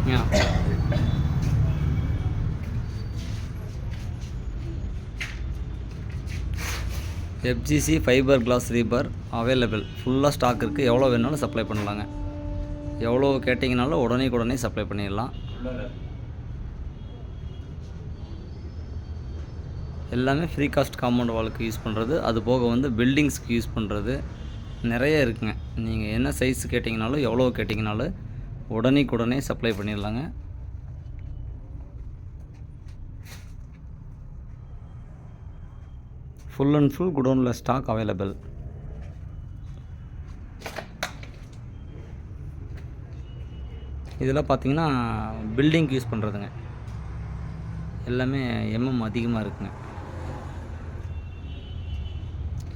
Yeah. FGC fibre class ரீபர் available. ஃபுல்லாக stock இருக்குது. எவ்வளோ வேணாலும் சப்ளை பண்ணலாங்க. எவ்வளோ கேட்டிங்கனாலும் உடனே சப்ளை பண்ணிடலாம். எல்லாமே ஃப்ரீ காஸ்ட் காம்பவுண்ட் வாலுக்கு யூஸ் பண்ணுறது, அது போக வந்து பில்டிங்ஸ்க்கு யூஸ் பண்ணுறது நிறைய இருக்குங்க. நீங்கள் என்ன சைஸ் கேட்டிங்கனாலும் எவ்வளோ கேட்டிங்கனாலும் உடனே சப்ளை பண்ணிடலாங்க. ஃபுல் அண்ட் ஃபுல் குடோனில் ஸ்டாக் அவைலபிள். இதெல்லாம் பார்த்தீங்கன்னா பில்டிங்க்கு யூஸ் பண்ணுறதுங்க. எல்லாமே அதிகமாக இருக்குங்க.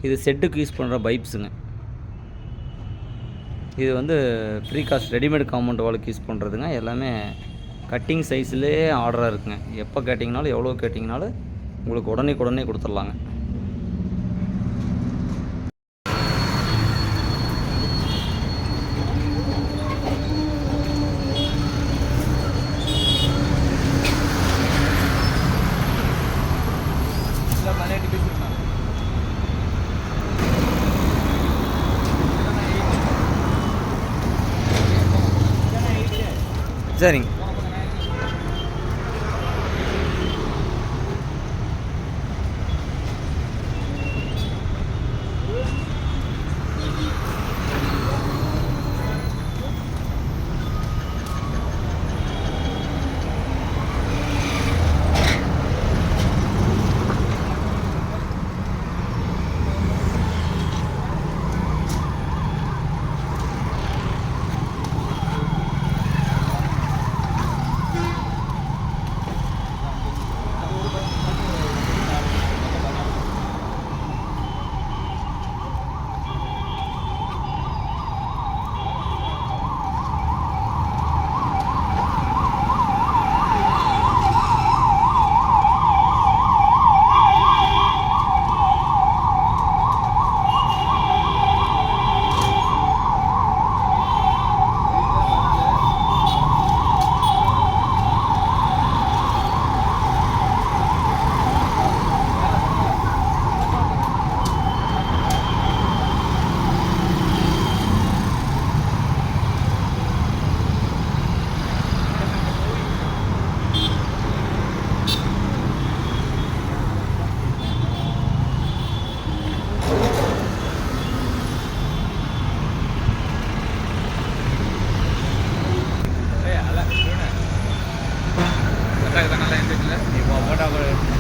இது செட்டுக்கு யூஸ் பண்ணுற பைப்ஸுங்க. இது வந்து ஃப்ரீ காஸ்ட் ரெடிமேட் காம்பவுண்ட் வாலுக்கு யூஸ் பண்ணுறதுங்க. எல்லாமே கட்டிங் சைஸ்லேயே ஆர்டராக இருக்குங்க. எப்போ கேட்டிங்கனாலும் எவ்வளோ கேட்டிங்கனாலும் உங்களுக்கு உடனே கொடுத்துடலாங்க. சரிங்க. Kita nak lain tu je lah. Ni buat apa dah?